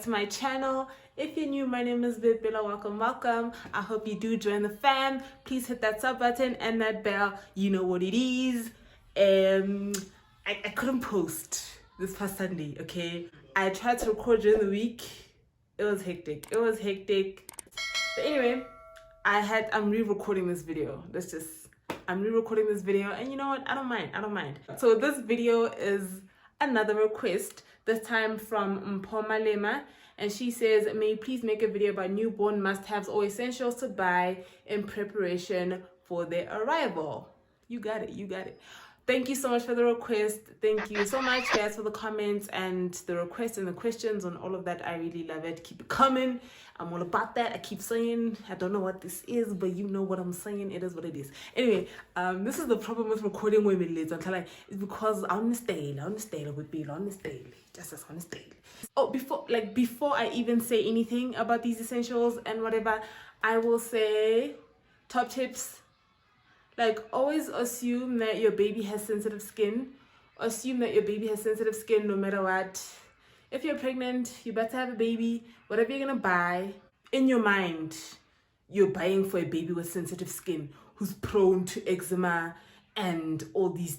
to my channel. If you're new, my name is Boipelo. Welcome. I hope you do join the fam. Please hit that sub button and that bell. You know what it is. I couldn't post this past Sunday, okay? I tried to record during the week. It was hectic. But anyway, I'm re-recording this video. I'm re-recording this video, and you know what? I don't mind. So this video is another request, this time from Mmileng, and she says, may you please make a video about newborn must-haves or essentials to buy in preparation for their arrival. You got it. Thank you so much for the request. Thank you so much, guys, for the comments and the requests and the questions and all of that. I really love it. Keep it coming. I'm all about that. I keep saying, I don't know what this is, but you know what I'm saying. It is what it is. Anyway, this is the problem with recording women leads. I'm telling you, it's because on the style with people, on the style, just as on the style. Oh, before I even say anything about these essentials and whatever, I will say top tips. Like, always assume that your baby has sensitive skin. Assume that your baby has sensitive skin no matter what. If you're pregnant, you better have a baby. Whatever you're gonna buy, in your mind, you're buying for a baby with sensitive skin who's prone to eczema and all these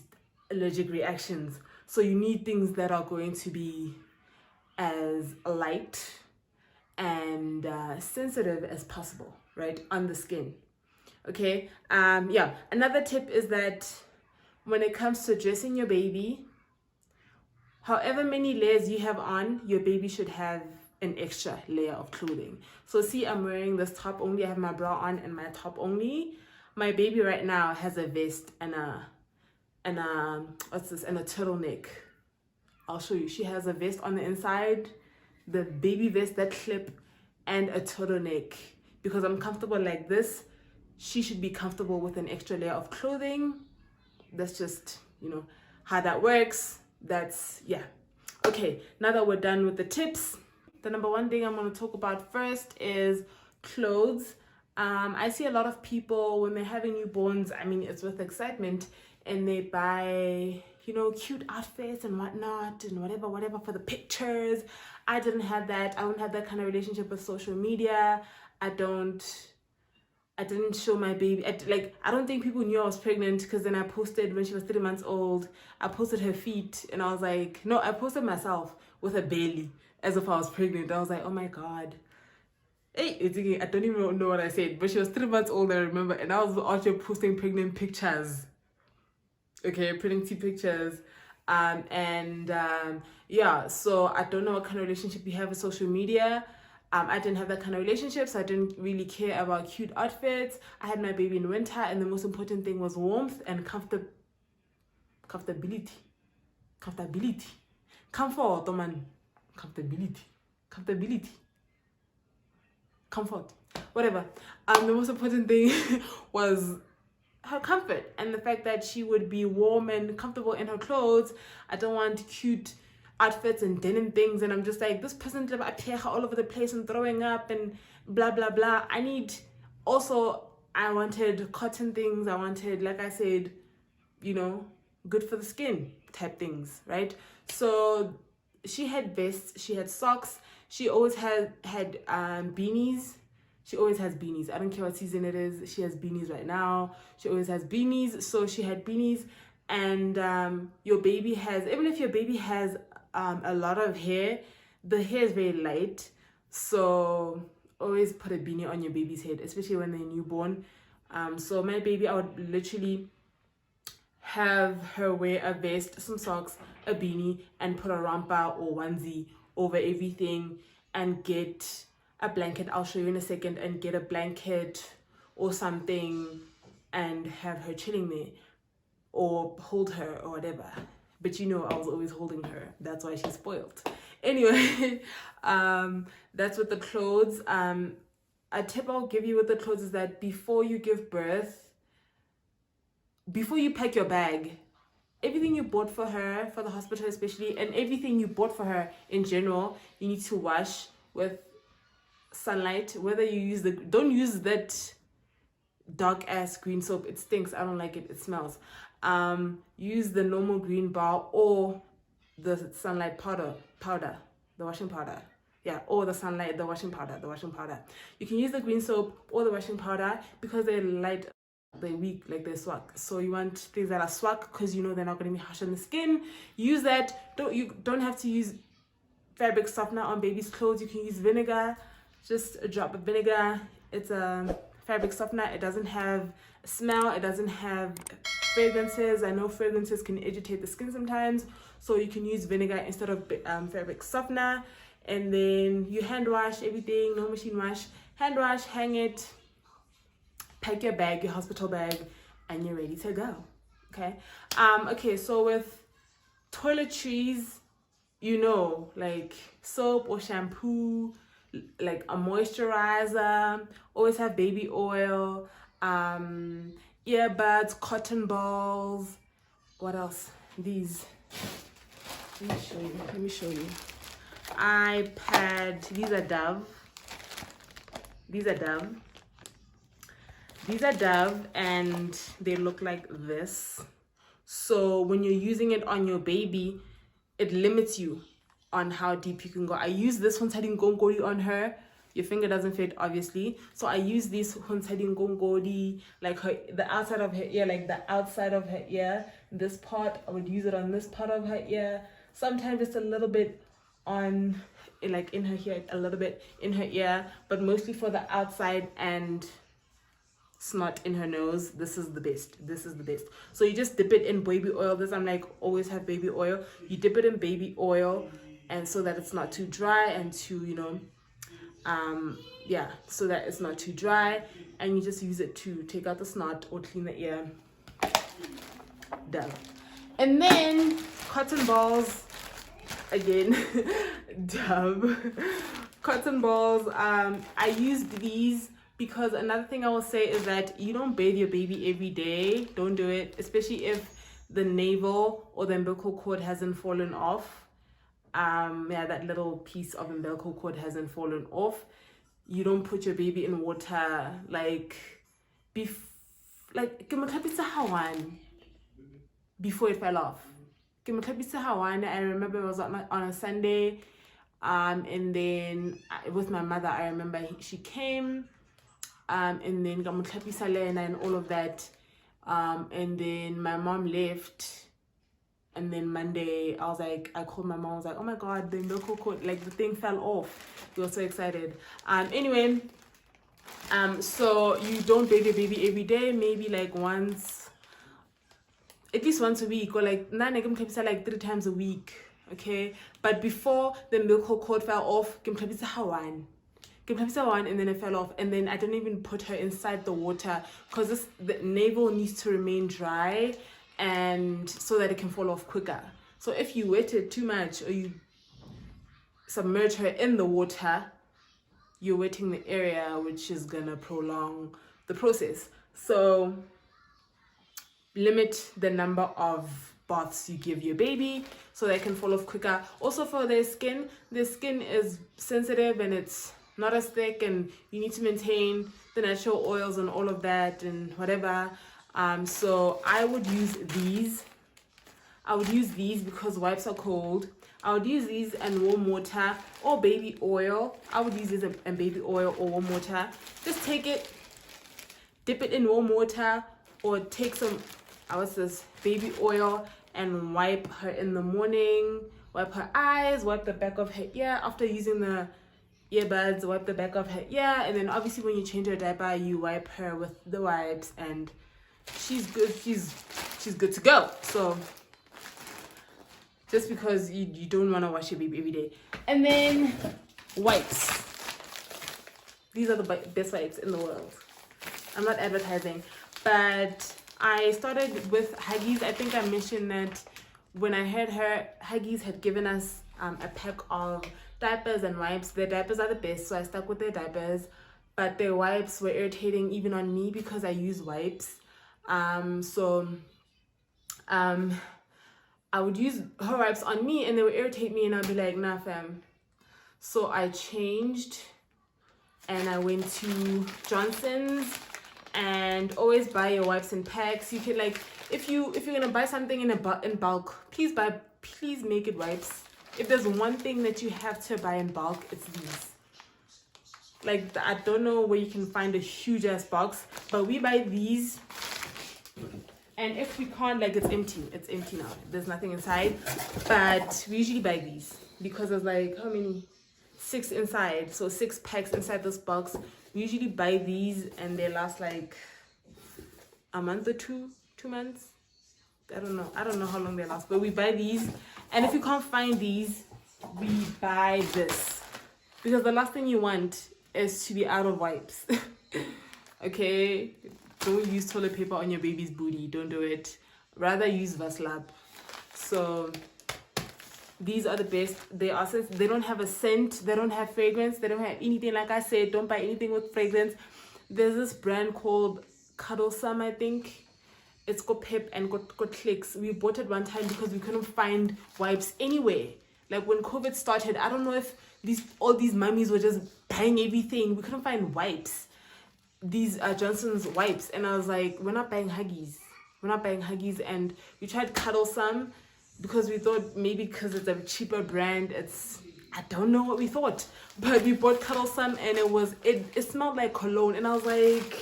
allergic reactions. So you need things that are going to be as light and sensitive as possible, right, on the skin. Okay, another tip is that when it comes to dressing your baby, however many layers you have on, your baby should have an extra layer of clothing. So see, I'm wearing this top only, I have my bra on and my top only. My baby right now has a vest and a turtleneck. I'll show you. She has a vest on the inside, the baby vest, that clip, and a turtleneck. Because I'm comfortable like this, she should be comfortable with an extra layer of clothing. That's just, how that works. Okay, now that we're done with the tips, the number one thing I'm going to talk about first is clothes. I see a lot of people when they're having newborns, it's with excitement, and they buy, cute outfits and whatnot and whatever for the pictures. I didn't have that. I don't have that kind of relationship with social media. I didn't show my baby. I don't think people knew I was pregnant, because then I posted when she was 3 months old. I posted her feet and I was like, no, I posted myself with a belly as if I was pregnant. I was like, oh my God. Hey, I don't even know what I said, but she was 3 months old, I remember. And I was out here posting pregnant pictures. Okay, pregnancy pictures. So I don't know what kind of relationship you have with social media. I didn't have that kind of relationship, so I didn't really care about cute outfits. I had my baby in winter, and the most important thing was warmth and comfortability. Comfort, man. Comfort. Whatever. The most important thing was her comfort and the fact that she would be warm and comfortable in her clothes. I don't want cute outfits and denim things, and I'm just like, this person live up here all over the place and throwing up and blah blah blah. I wanted cotton things. I wanted, like I said, good for the skin type things, right? So she had vests, she had socks, she always had beanies. She always has beanies. I don't care what season it is, she has beanies right now. She always has beanies. So she had beanies. And your baby has, even if your baby has a lot of hair, the hair is very light, so always put a beanie on your baby's head, especially when they're newborn. So my baby, I would literally have her wear a vest, some socks, a beanie, and put a romper or onesie over everything, and get a blanket. I'll show you in a second. And get a blanket or something and have her chilling there, or hold her or whatever. But I was always holding her. That's why she's spoiled. Anyway, that's with the clothes. A tip I'll give you with the clothes is that before you give birth, before you pack your bag, everything you bought for her, for the hospital especially, and everything you bought for her in general, you need to wash with sunlight. Whether you use don't use that dark ass green soap. It stinks. I don't like it. It smells. Use the normal green bar or the sunlight powder, the washing powder. Yeah, or the sunlight, the washing powder. You can use the green soap or the washing powder because they're light, they're weak, like they're swag. So you want things that are swag because you know they're not going to be harsh on the skin. Use that. You don't have to use fabric softener on baby's clothes. You can use vinegar, just a drop of vinegar. It's a fabric softener. It doesn't have a smell. It doesn't have fragrances. I know fragrances can irritate the skin sometimes, so you can use vinegar instead of fabric softener. And then you hand wash everything, no machine wash. Hand wash, hang it, pack your bag, your hospital bag, and you're ready to go. Okay, so with toiletries, you know, like soap or shampoo, like a moisturizer, always have baby oil, earbuds, cotton balls. What else? These. Let me show you. iPad. These are Dove, and they look like this. So when you're using it on your baby, it limits you on how deep you can go. I use this Hunsadin Gongori on her. Your finger doesn't fit, obviously. So I use this Hunsadin Gongori, like the outside of her ear, like the outside of her ear. This part, I would use it on this part of her ear. Sometimes just a little bit on, like in her hair, a little bit in her ear, but mostly for the outside and snot in her nose. This is the best. So you just dip it in baby oil. This, I'm like, always have baby oil. You dip it in baby oil, and so that it's not too dry and too, you know, so that it's not too dry, and you just use it to take out the snot or clean the ear. Done. And then cotton balls again. Dove. Cotton balls. I used these because another thing I will say is that you don't bathe your baby every day. Don't do it, especially if the navel or the umbilical cord hasn't fallen off. That little piece of umbilical cord hasn't fallen off. You don't put your baby in water like before it fell off. I remember it was on a Sunday, and then with my mother, I remember she came, and then and all of that, and then my mom left. And then Monday, I called my mom. I was like, oh my God, the umbilical cord, like the thing fell off. We were so excited. Anyway, so you don't bathe your baby every day, maybe like at least once a week, or like 3 times a week. Okay. But before the umbilical cord fell off, and then it fell off. And then I didn't even put her inside the water because the navel needs to remain dry, and so that it can fall off quicker. So if you wet it too much or you submerge her in the water, you're wetting the area, which is gonna prolong the process. So limit the number of baths you give your baby so they can fall off quicker. Also for their skin is sensitive and it's not as thick, and you need to maintain the natural oils and all of that and whatever. So I would use these. Because wipes are cold. I would use these and warm water or baby oil. I would use this and baby oil or warm water. Just take it, dip it in warm water, or take some, baby oil and wipe her in the morning. Wipe her eyes, wipe the back of her ear after using the earbuds, wipe the back of her ear, and then obviously when you change her diaper, you wipe her with the wipes, and she's good. She's good to go. So just because you don't want to wash your baby every day. And then wipes. These are the best wipes in the world. I'm not advertising, but I started with Huggies. I think I mentioned that when I had her, Huggies had given us a pack of diapers and wipes. Their diapers are the best, so I stuck with their diapers, but their wipes were irritating even on me because I use wipes. I would use her wipes on me and they would irritate me, and I'd be like, nah fam. So I changed and I went to Johnson's, and always buy your wipes in packs. You can, like, if you're gonna buy something in bulk, please make it wipes. if there's one thing that you have to buy in bulk, it's these. Like, I don't know where you can find a huge ass box, but we buy these. And if we can't, like, it's empty now, there's nothing inside, but we usually buy these because there's like, how many, 6 inside, so 6 packs inside this box. We usually buy these and they last like a month or 2 months. I don't know how long they last, but we buy these. And if you can't find these, we buy this, because the last thing you want is to be out of wipes. Okay, don't use toilet paper on your baby's booty. Don't do it. Rather use Vaslab. So these are the best. They don't have a scent, they don't have fragrance, they don't have anything. Like I said, don't buy anything with fragrance. There's this brand called Cuddlesome, I think. It's got Pep and got Clicks. We bought it one time because we couldn't find wipes anywhere. Like when COVID started, I don't know if all these mummies were just buying everything. We couldn't find wipes. These are Johnson's wipes, and I was like, we're not buying Huggies. And we tried Cuddlesome because we thought maybe because it's a cheaper brand, I don't know what we thought, but we bought Cuddlesome and it smelled like cologne, and I was like,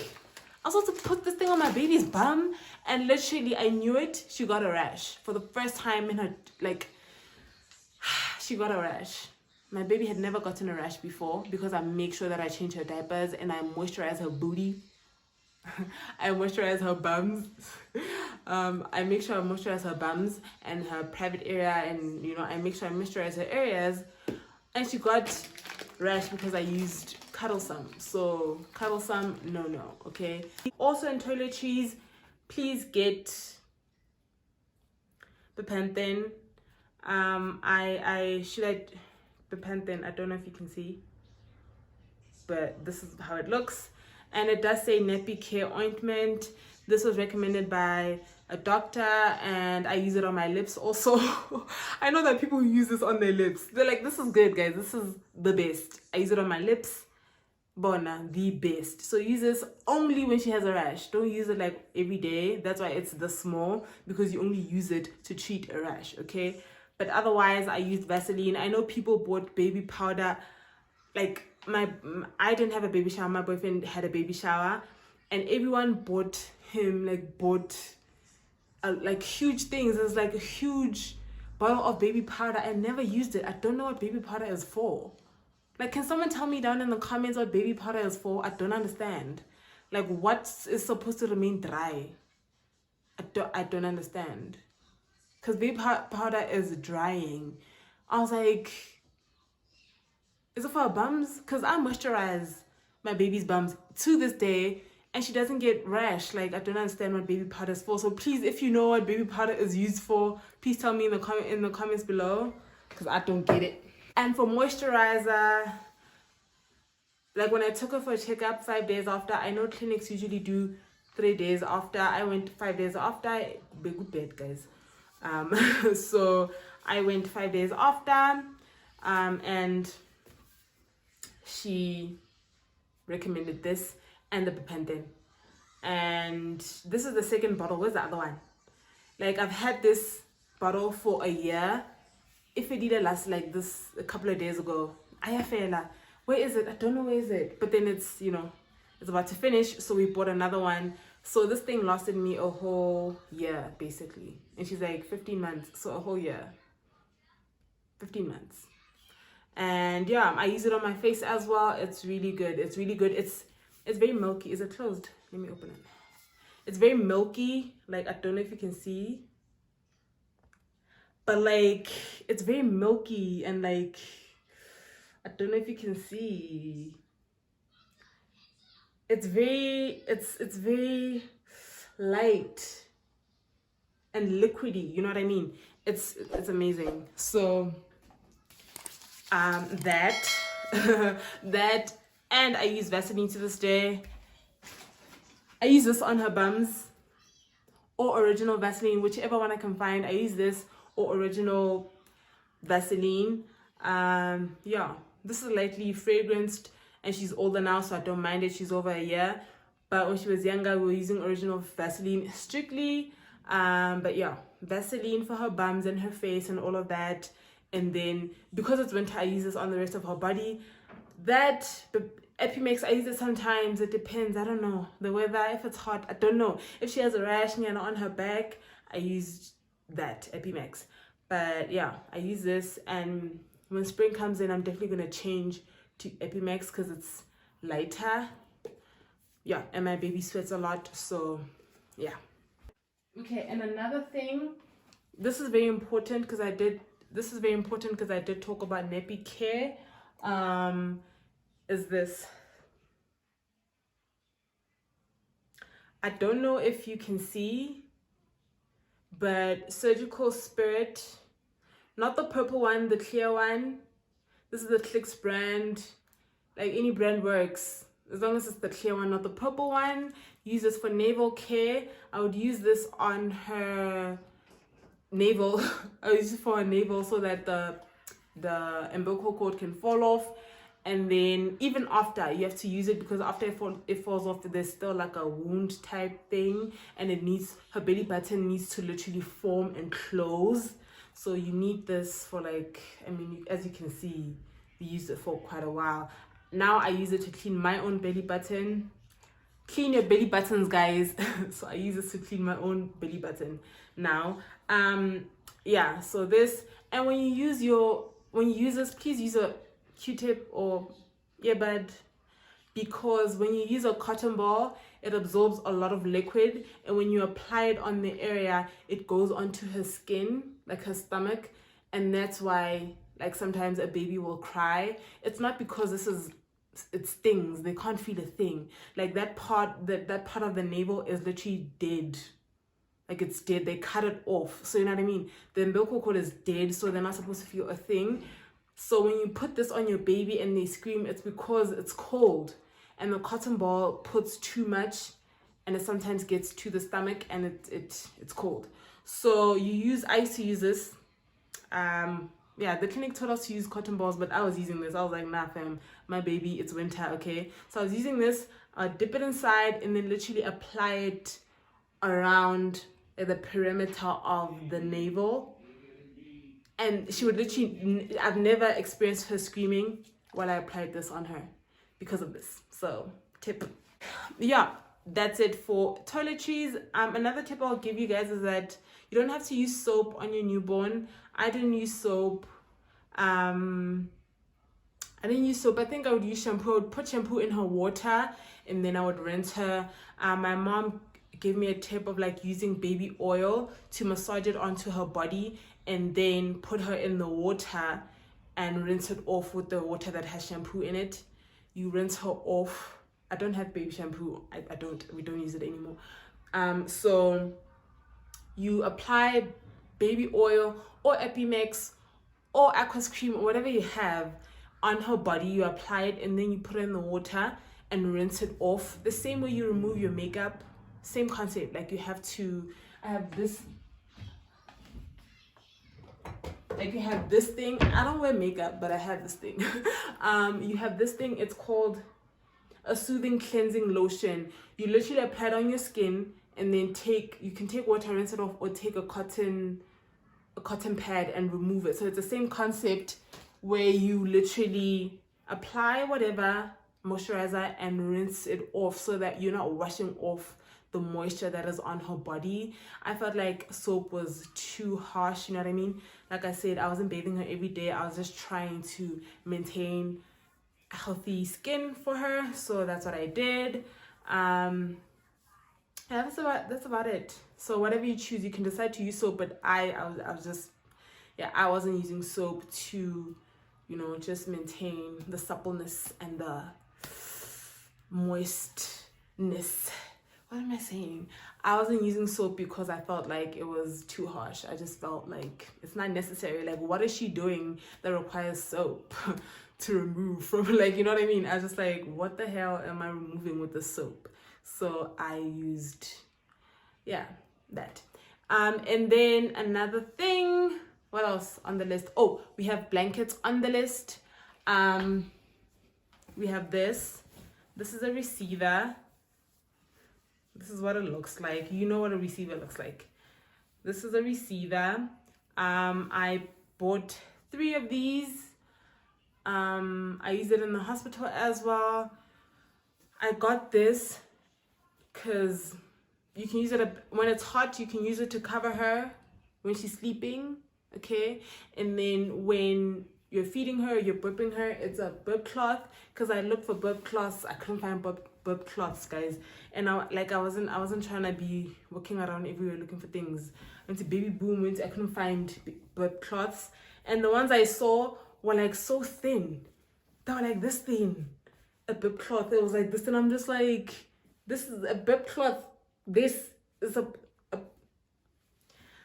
I was supposed to put this thing on my baby's bum, and literally I knew it. She got a rash for the first time in her, like, she got a rash. My baby had never gotten a rash before because I make sure that I change her diapers and I moisturize her booty. I moisturize her bums. I make sure I moisturize her bums and her private area, and I make sure I moisturize her areas. And she got rash because I used Cuddlesome. So Cuddlesome, no, okay. Also in toiletries, please get Bepanthen. Bepanthen, I don't know if you can see, but this is how it looks. And it does say nappy care ointment. This was recommended by a doctor, and I use it on my lips also. I know that people who use this on their lips, they're like, this is good, guys, this is the best. I use it on my lips. Bona, the best. So use this only when she has a rash. Don't use it like every day. That's why it's this small, because you only use it to treat a rash, okay? But otherwise, I used Vaseline. I know people bought baby powder. Like, I didn't have a baby shower. My boyfriend had a baby shower. And everyone bought like huge things. There's like a huge bottle of baby powder. I never used it. I don't know what baby powder is for. Like, can someone tell me down in the comments what baby powder is for? I don't understand. Like, what is supposed to remain dry? I don't understand. Because baby powder is drying. I was like, is it for her bums? Because I moisturize my baby's bums to this day, and she doesn't get rash. Like, I don't understand what baby powder is for. So please, if you know what baby powder is used for, please tell me in the comments below, because I don't get it. And for moisturizer, like when I took her for a checkup 5 days after, I know clinics usually do 3 days after. I went 5 days after. Be good bed, guys. So I went 5 days after, and she recommended this and the Bepanthen. And this is the second bottle. Where's the other one? Like, I've had this bottle for a year. If it did last like this a couple of days ago, where is it? I don't know where is it. But then it's it's about to finish, so we bought another one. So this thing lasted me a whole year basically, and she's like 15 months, so a whole year, 15 months. And yeah, I use it on my face as well. It's really good. It's very milky. Is it closed? Let me open it. It's very milky. Like, I don't know if you can see, but like, it's very milky, and like, I don't know if you can see. It's very light and liquidy, you know what I mean? It's amazing. So that and I use Vaseline to this day. I use this on her bums, or original Vaseline, whichever one I can find. I use this or original Vaseline. Yeah, this is lightly fragranced, and she's older now, so I don't mind it. She's over a year, but when she was younger, we were using original Vaseline strictly. But yeah, Vaseline for her bums and her face and all of that. and then because it's winter, I use this on the rest of her body. That Epimax, I use it sometimes. It depends. I don't know the weather. If it's hot, I don't know. If she has a rash on her back, I use that Epimax. But yeah, I use this, and when spring comes in, I'm definitely gonna change to Epimax because it's lighter. Yeah, and my baby sweats a lot, so yeah. Okay, and another thing, this is very important because I did talk about nappy care. Is this, I don't know if you can see, but Surgical Spirit, not the purple one, the clear one. This is the Clicks brand. Like, any brand works as long as it's the clear one, not the purple one. Use this for navel care. I would use this on her navel. I use it for her navel so that the umbilical cord can fall off. And then even after, you have to use it because after it falls off, there's still like a wound type thing, and her belly button needs to literally form and close. So you need this for, like, I mean, as you can see, we used it for quite a while. Now I use it to clean my own belly button. Clean your belly buttons, guys. So I use this to clean my own belly button now. Yeah, so this, and when you use this, please use a Q-tip or earbud, because when you use a cotton ball, it absorbs a lot of liquid, and when you apply it on the area, it goes onto her skin, like her stomach, and that's why, like, sometimes a baby will cry. It's not because it stings. They can't feel a thing. Like, that part of the navel is literally dead. Like, it's dead. They cut it off. So you know what I mean? The umbilical cord is dead, so they're not supposed to feel a thing. So when you put this on your baby and they scream, it's because it's cold, and the cotton ball puts too much, and it sometimes gets to the stomach, and it's cold. So I used to use this. Yeah, the clinic told us to use cotton balls, but I was using this. I was like, nah, fam, my baby, it's winter, okay? So I was using this, dip it inside, and then literally apply it around the perimeter of the navel. And she would literally, I've never experienced her screaming while I applied this on her because of this. So, tip. Yeah, that's it for toiletries. Another tip I'll give you guys is that you don't have to use soap on your newborn. I didn't use soap. I think I would use shampoo. I would put shampoo in her water, and then I would rinse her. My mom gave me a tip of, like, using baby oil to massage it onto her body, and then put her in the water and rinse it off with the water that has shampoo in it. You rinse her off. I don't have baby shampoo. We don't use it anymore. So you apply baby oil or Epimax or Aquas cream or whatever you have on her body. You apply it, and then you put it in the water and rinse it off. The same way you remove your makeup. Same concept. Like, you have this thing. I don't wear makeup, but I have this thing. You have this thing. It's called a soothing cleansing lotion. You literally apply it on your skin, and then you can take water, rinse it off, or take a cotton pad and remove it. So it's the same concept where you literally apply whatever moisturizer and rinse it off, so that you're not washing off the moisture that is on her body. I felt like soap was too harsh, you know what I mean? Like I said, I wasn't bathing her every day. I was just trying to maintain a healthy skin for her, so that's what I did. That's about it. So whatever you choose, you can decide to use soap, but I wasn't using soap to, just maintain the suppleness and the moistness. What am I saying? I wasn't using soap because I felt like it was too harsh. I just felt like it's not necessary. Like, what is she doing that requires soap to remove from, like, you know what I mean? I was just like, what the hell am I removing with the soap? So I used, that. And then another thing, what else on the list? Oh, we have blankets on the list. We have this. This is a receiver. This is what it looks like. You know what a receiver looks like. This is a receiver. I bought 3 of these. I used it in the hospital as well. I got this because you can use it when it's hot. You can use it to cover her when she's sleeping, okay? And then when you're feeding her, you're burping her, it's a burp cloth. Because I looked for burp cloths, I couldn't find burp cloths, guys. And I wasn't trying to be walking around everywhere looking for things. I went to Baby Boom, I couldn't find burp cloths, and the ones I saw were like so thin. They were like this thin, a burp cloth. It was like this, and I'm just like, this is a burp cloth. This is a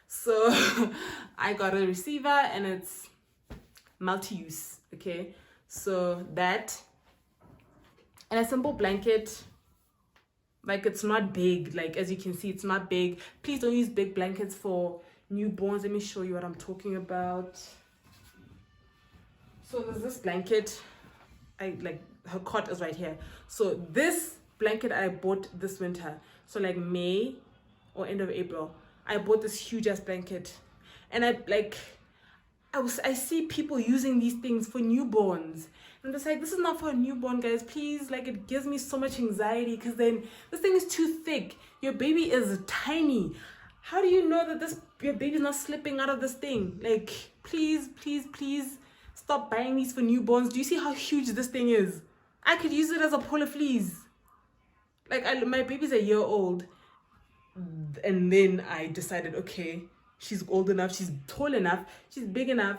so I got a receiver, and it's multi-use, okay? So that, and a simple blanket. Like, it's not big, like as you can see, it's not big. Please don't use big blankets for newborns. Let me show you what I'm talking about. So there's this blanket, her cot is right here. So this blanket I bought this winter, so like May or end of April, I bought this huge ass blanket. And I see people using these things for newborns. And I'm just like, this is not for a newborn, guys. Please, like, it gives me so much anxiety, because then this thing is too thick. Your baby is tiny. How do you know that your baby's not slipping out of this thing? Like, please, please, please stop buying these for newborns. Do you see how huge this thing is? I could use it as a polar fleece. Like, my baby's a year old. And then I decided, okay, she's old enough, she's tall enough, she's big enough,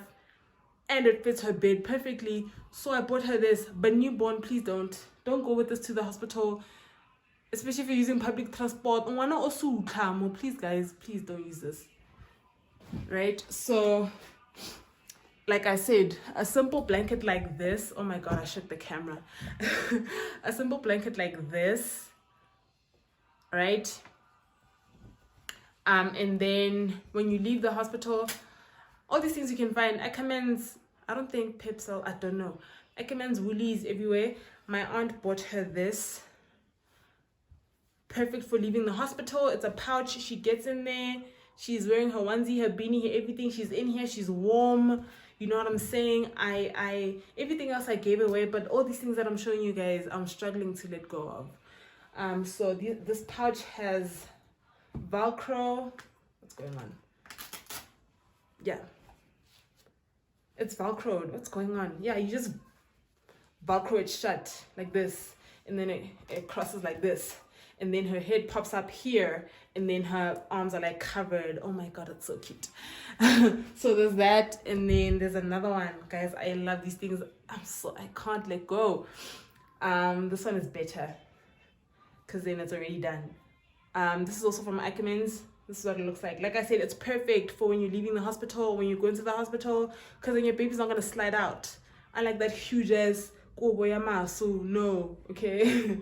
and it fits her bed perfectly. So I bought her this. But newborn, please don't go with this to the hospital, especially if you're using public transport. Please, guys, please don't use this. Right? So, like I said, a simple blanket like this. Oh my god, I shook the camera. A simple blanket like this, right? And then when you leave the hospital, all these things you can find. Ackermans, I don't think Pepsel, I don't know. Ackermans, Woolies, everywhere. My aunt bought her this. Perfect for leaving the hospital. It's a pouch. She gets in there. She's wearing her onesie, her beanie, everything. She's in here. She's warm. You know what I'm saying? Everything else I gave away, but all these things that I'm showing you guys, I'm struggling to let go of. So this pouch has Velcro. What's going on? Yeah, it's Velcroed. What's going on? Yeah, you just Velcro it shut like this, and then it crosses like this, and then her head pops up here, and then her arms are like covered. Oh my god, it's so cute. So there's that, and then there's another one, guys. I love these things. I can't let go. This one is better because then it's already done. This is also from Ackermans. This is what it looks like. Like I said, it's perfect for when you're leaving the hospital, when you go into the hospital, because then your baby's not going to slide out. I like that huge ass koboyama, so no, okay?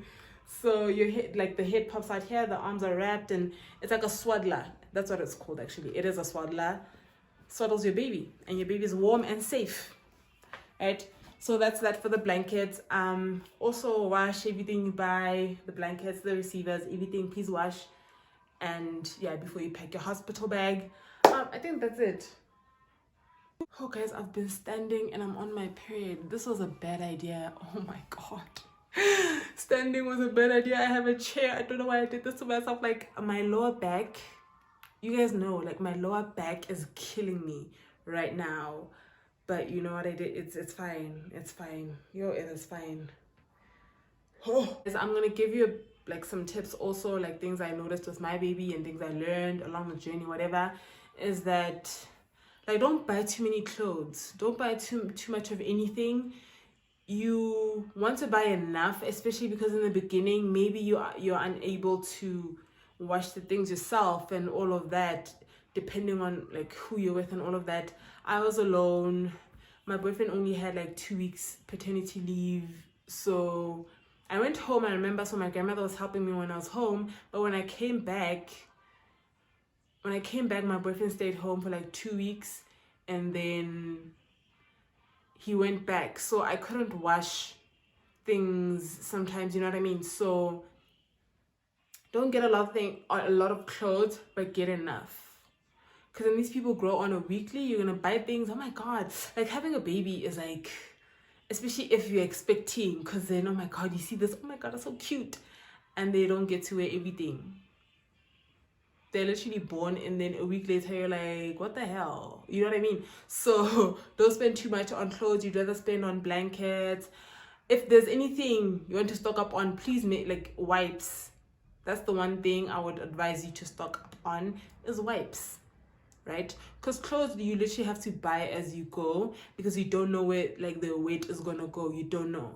So your head, like the head pops out here, the arms are wrapped, and it's like a swaddler. That's what it's called, actually. It is a swaddler. Swaddles your baby, and your baby's warm and safe, right? So that's that for the blankets. Also wash everything you buy, the blankets, the receivers, everything. Please wash. And yeah, before you pack your hospital bag. I think that's it. Oh guys, I've been standing and I'm on my period. This was a bad idea. Oh my god. Standing was a bad idea. I have a chair. I don't know why I did this to myself. Like, my lower back, you guys know, like, my lower back is killing me right now. But you know what I did? It's fine. It's fine. Yo, it is fine. Oh, I'm gonna give you like some tips also, like things I noticed with my baby and things I learned along the journey, whatever, is that, like, don't buy too many clothes. Don't buy too much of anything. You want to buy enough, especially because in the beginning, maybe you're unable to wash the things yourself and all of that, depending on like who you're with and all of that. I was alone. My boyfriend only had like 2 weeks paternity leave, so I went home. I remember, so my grandmother was helping me when I was home, but when I came back, my boyfriend stayed home for like 2 weeks, and then he went back, so I couldn't wash things sometimes, you know what I mean? So don't get a lot of clothes, but get enough. Because then these people grow on a weekly, you're gonna buy things. Oh my god, like having a baby is like, especially if you're expecting, because then oh my god, you see this, oh my god, that's so cute, and they don't get to wear everything. They're literally born, and then a week later you're like, what the hell, you know what I mean? So don't spend too much on clothes. You'd rather spend on blankets. If there's anything you want to stock up on, please make like wipes. That's the one thing I would advise you to stock up on, is wipes, right? Because clothes you literally have to buy as you go, because you don't know where like the weight is gonna go. You don't know.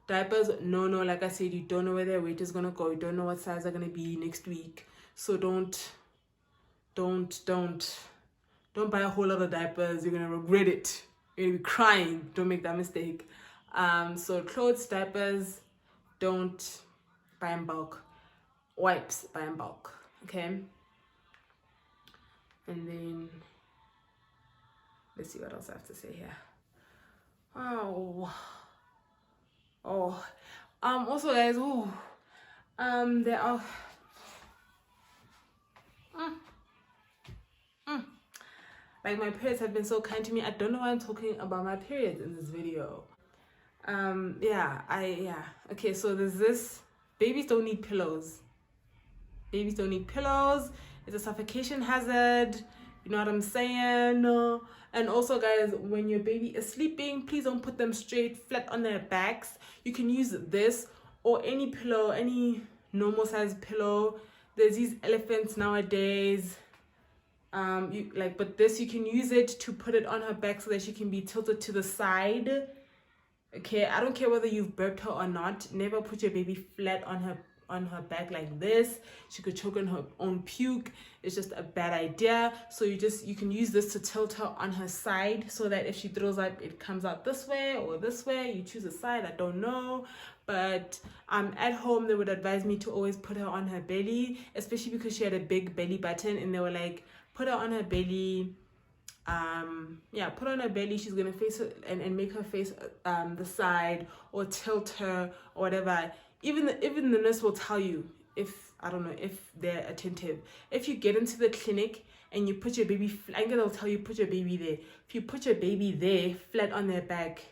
Diapers, no, like I said, you don't know where their weight is gonna go. You don't know what size they're gonna be next week. So don't buy a whole lot of diapers. You're gonna regret it. You're gonna be crying. Don't make that mistake. So clothes, diapers, don't buy in bulk. Wipes, buy in bulk. Okay. And then let's see what else I have to say here. Also guys, there are like my periods have been so kind to me. I don't know why I'm talking about my periods in this video. Okay, so there's this. Babies don't need pillows. Babies don't need pillows. It's a suffocation hazard. You know what I'm saying? And also guys, when your baby is sleeping, please don't put them straight flat on their backs. You can use this or any pillow, any normal size pillow. There's these elephants nowadays. But this, you can use it to put it on her back so that she can be tilted to the side. Okay, I don't care whether you've burped her or not. Never put your baby flat on her back like this. She could choke on her own puke. It's just a bad idea. So you can use this to tilt her on her side, so that if she throws up, it comes out this way or this way. You choose a side, I don't know. But at home, they would advise me to always put her on her belly, especially because she had a big belly button, and they were like, put her on her belly. Put her on her belly. She's gonna face her and make her face the side, or tilt her or whatever. Even the nurse will tell you, if they're attentive. If you get into the clinic and you put your baby, they'll tell you put your baby there. If you put your baby there flat on their back,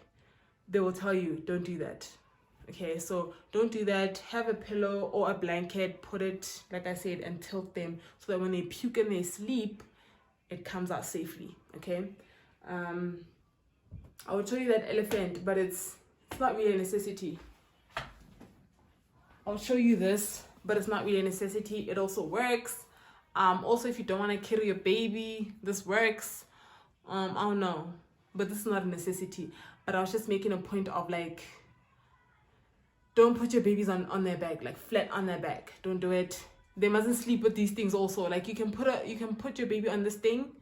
they will tell you don't do that. Okay, so don't do that. Have a pillow or a blanket, put it, like I said, and tilt them so that when they puke and they sleep, it comes out safely. Okay. I will show you that elephant, but it's not really a necessity. I'll show you this, but it's not really a necessity. It also works. Also, if you don't want to carry your baby, this works. I don't know, but this is not a necessity. But I was just making a point of like, don't put your babies on their back, like flat on their back. Don't do it. They mustn't sleep with these things also. Like you can put your baby on this thing.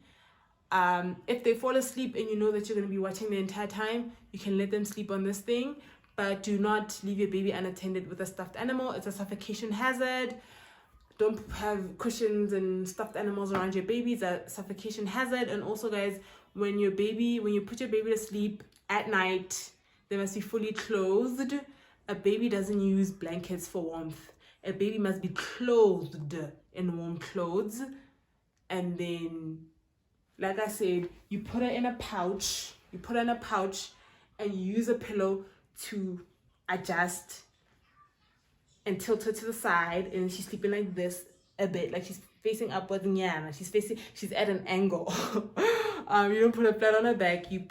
If they fall asleep and you know that you're going to be watching the entire time, you can let them sleep on this thing. But do not leave your baby unattended with a stuffed animal. It's a suffocation hazard. Don't have cushions and stuffed animals around your baby. It's a suffocation hazard. And also guys, when you put your baby to sleep at night, they must be fully clothed. A baby doesn't use blankets for warmth. A baby must be clothed in warm clothes. And then, like I said, you put her in a pouch. And you use a pillow to adjust and tilt her to the side. And she's sleeping like this a bit, like she's facing upwards. She's at an angle. You don't put her flat on her back. You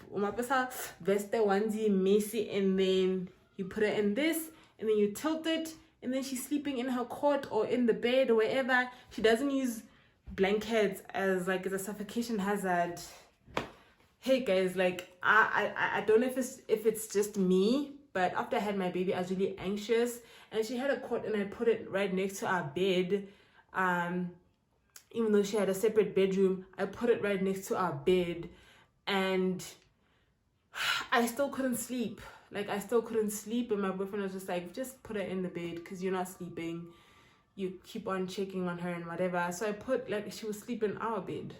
vest the onesie messy, and then you put her in this, and then you tilt it, and then she's sleeping in her cot or in the bed or wherever. She doesn't use blankets as like it's a suffocation hazard. Hey guys, like I don't know if it's just me, but after I had my baby, I was really anxious, and she had a cot, and I put it right next to our bed. Even though she had a separate bedroom, I put it right next to our bed, and I still couldn't sleep. And my boyfriend was just like, just put her in the bed because you're not sleeping. You keep on checking on her and whatever. So I put, like, she was sleeping in our bed,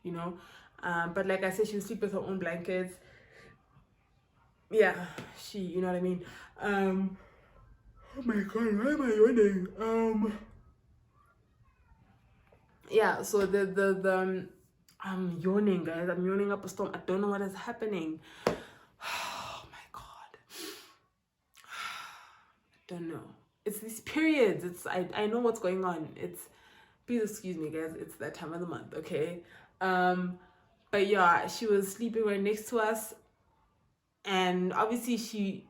you know. But like I said, she would sleep with her own blankets. Yeah, you know what I mean. Oh my god, why am I yawning? Yeah, so the I'm yawning, guys. I'm yawning up a storm. I don't know what is happening. Oh my God. I don't know. It's these periods. I know what's going on. Please excuse me, guys. It's that time of the month, okay? But yeah, she was sleeping right next to us, and obviously she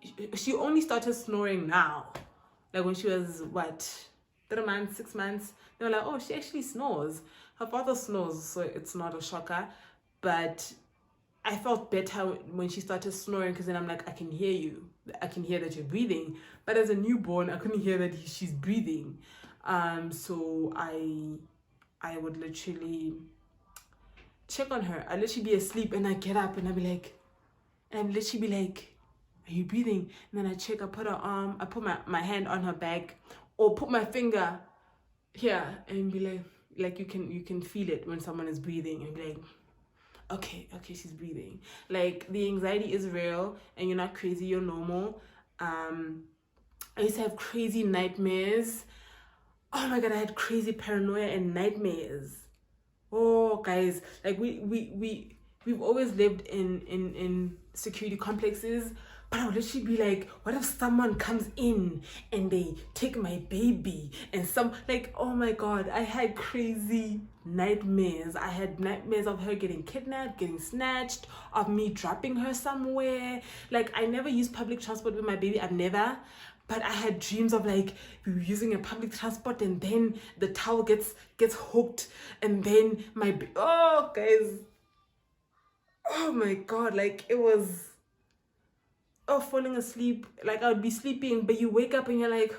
only started snoring now. Like when she was what, 3 months, 6 months. They were like, oh, she actually snores. Her father snores, so it's not a shocker. But I felt better when she started snoring, because then I'm like, I can hear you. I can hear that you're breathing. But as a newborn, I couldn't hear that she's breathing. So I would literally check on her. I'd literally be asleep, and I get up, and I'd literally be like, are you breathing? And then I check, I put my hand on her back, or put my finger here, and be like you can feel it when someone is breathing, and be like, okay, she's breathing. Like, the anxiety is real, and you're not crazy, you're normal. I used to have crazy nightmares. Oh my God, I had crazy paranoia and nightmares. Oh, guys, like we've always lived in security complexes, but I would literally be like, what if someone comes in and they take my baby, and oh my God, I had crazy nightmares. I had nightmares of her getting kidnapped, getting snatched, of me dropping her somewhere. Like, I never used public transport with my baby. I've never. But I had dreams of, like, we were using a public transport, and then the towel gets hooked, and then oh, guys, oh my God, like, it was, falling asleep. Like, I would be sleeping, but you wake up and you're like,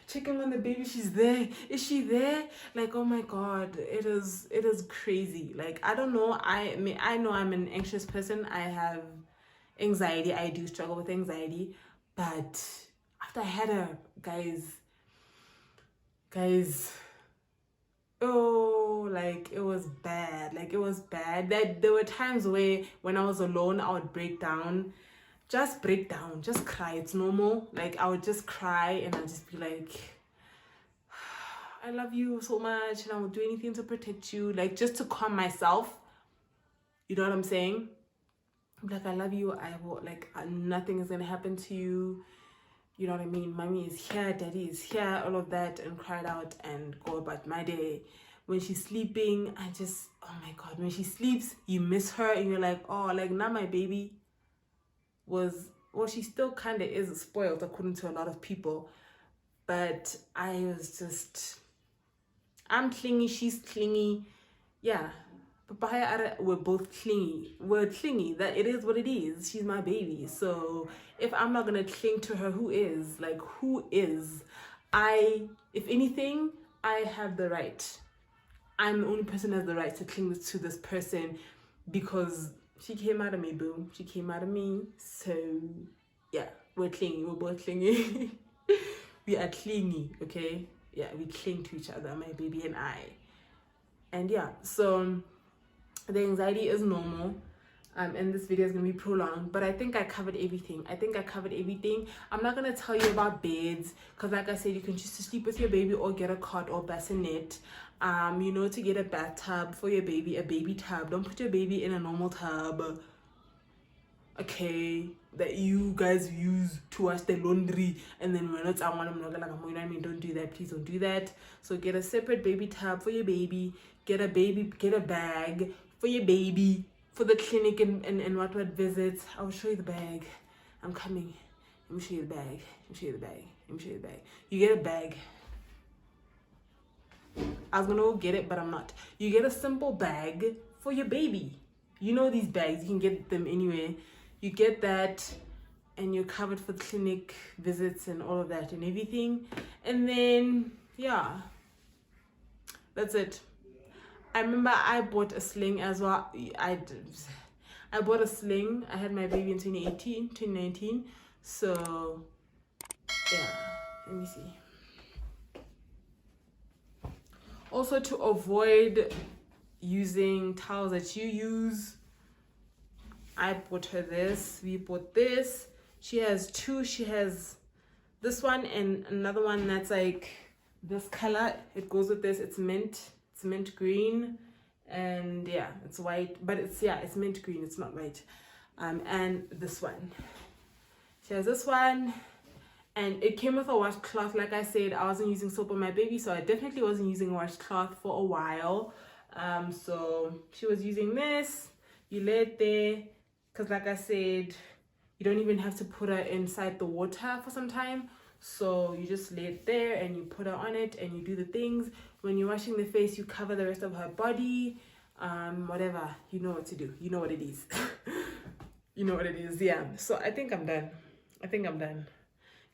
checking on the baby, she's there. Is she there? Like, oh my God, it is crazy. Like, I don't know. I mean, I know I'm an anxious person. I have anxiety. I do struggle with anxiety, but after I had her, guys, oh, like, it was bad. Like, it was bad. That there were times where when I was alone, I would break down, just cry. It's normal. Like, I would just cry, and I'd just be like, I love you so much, and I will do anything to protect you, like, just to calm myself. You know what I'm saying? I'm like, I love you. I will, like, nothing is gonna happen to you. You know what I mean? Mommy is here, daddy is here, all of that, and cried out and go about my day. When she's sleeping, oh my God, when she sleeps, you miss her, and you're like, oh, like, now my baby she still kind of is spoiled according to a lot of people, but I'm clingy, she's clingy, yeah. But we're both clingy. We're clingy. That it is what it is. She's my baby. So if I'm not gonna cling to her, who is? Like, who is? If anything, I have the right. I'm the only person that has the right to cling to this person, because she came out of me, boo. She came out of me. So yeah, we're clingy. We're both clingy. We are clingy, okay? Yeah, we cling to each other, my baby and I. And yeah, so the anxiety is normal, and this video is going to be prolonged, but I think I covered everything. I'm not going to tell you about beds, because like I said, you can choose to sleep with your baby, or get a cot or bassinet. To get a bathtub for your baby, a baby tub. Don't put your baby in a normal tub, okay, that you guys use to wash the laundry, and then when it's you know what I mean? Don't do that. Please don't do that. So get a separate baby tub for your baby. Get a bag for your baby, for the clinic and what visits. I'll show you the bag. I'm coming. Let me show you the bag. You get a bag. I was gonna go get it, but I'm not. You get a simple bag for your baby. You know these bags, you can get them anywhere. You get that, and you're covered for the clinic visits and all of that and everything. And then, yeah, that's it. I remember I bought a sling as well. I bought a sling. I had my baby in 2019. So, yeah, let me see. Also, to avoid using towels that you use, I bought her this. We bought this. She has two. She has this one and another one that's like this color. It goes with this. It's mint green, and yeah, it's white, but it's mint green, it's not white. And this one, she has this one, and it came with a washcloth. Like I said, I wasn't using soap on my baby, so I definitely wasn't using a washcloth for a while. So she was using this. You lay it there, because like I said, you don't even have to put her inside the water for some time. So you just lay it there and you put her on it and you do the things. When you're washing the face, you cover the rest of her body. Whatever, you know what to do. You know what it is. You know what it is. Yeah. So I think I'm done.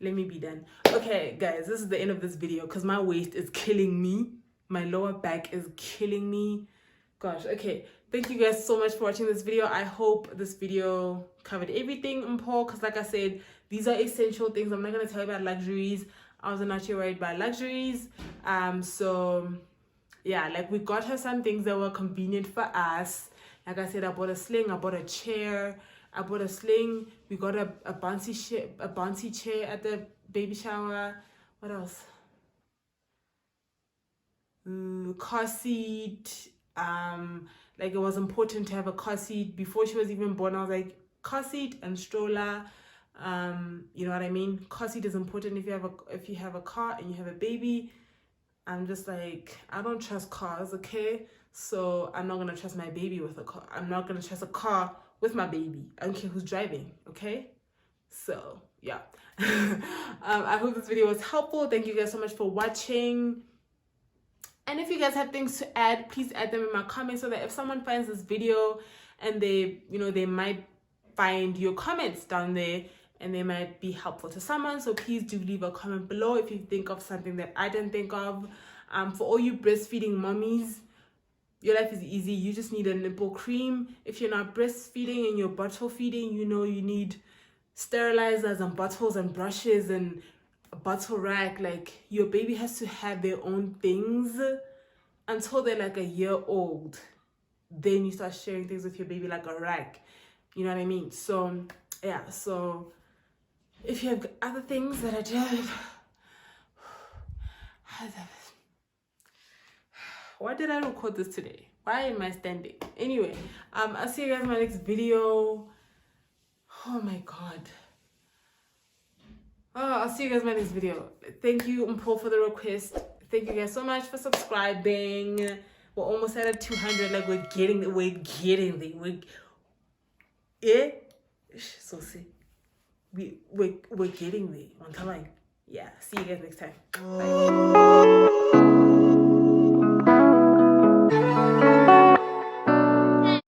Let me be done. Okay, guys, this is the end of this video because my waist is killing me. My lower back is killing me. Gosh, okay. Thank you guys so much for watching this video. I hope this video covered everything, because like I said, these are essential things. I'm not going to tell you about luxuries. I was not actually worried about luxuries. So yeah, like we got her some things that were convenient for us. Like I said, I bought a sling, I bought a chair, I bought a sling. We got a bouncy chair at the baby shower. What else? Car seat. Like it was important to have a car seat. Before she was even born, I was like, car seat and stroller. You know what I mean? Car seat is important if you have a car and you have a baby. I'm just like, I don't trust cars, okay? So I'm not gonna trust my baby with a car. I'm not gonna trust a car with my baby. I don't care who's driving, okay? So yeah. I hope this video was helpful. Thank you guys so much for watching. And if you guys have things to add, please add them in my comments so that if someone finds this video and they might find your comments down there and they might be helpful to someone. So please do leave a comment below if you think of something that I didn't think of. For all you breastfeeding mommies, your life is easy. You just need a nipple cream. If you're not breastfeeding and you're bottle feeding, you need sterilizers and bottles and brushes and a bottle rack. Like, your baby has to have their own things until they're like a year old. Then you start sharing things with your baby, like a rack. You know what I mean? So yeah, so if you have other things that I did, why did I record this today? Why am I standing? Anyway, I'll see you guys in my next video. Oh my god. I'll see you guys in my next video. Thank you, Mpo, for the request. Thank you guys so much for subscribing. We're almost at 200. Like, we're getting there. Yeah. So see, we're getting there. On time. Yeah. See you guys next time. Bye.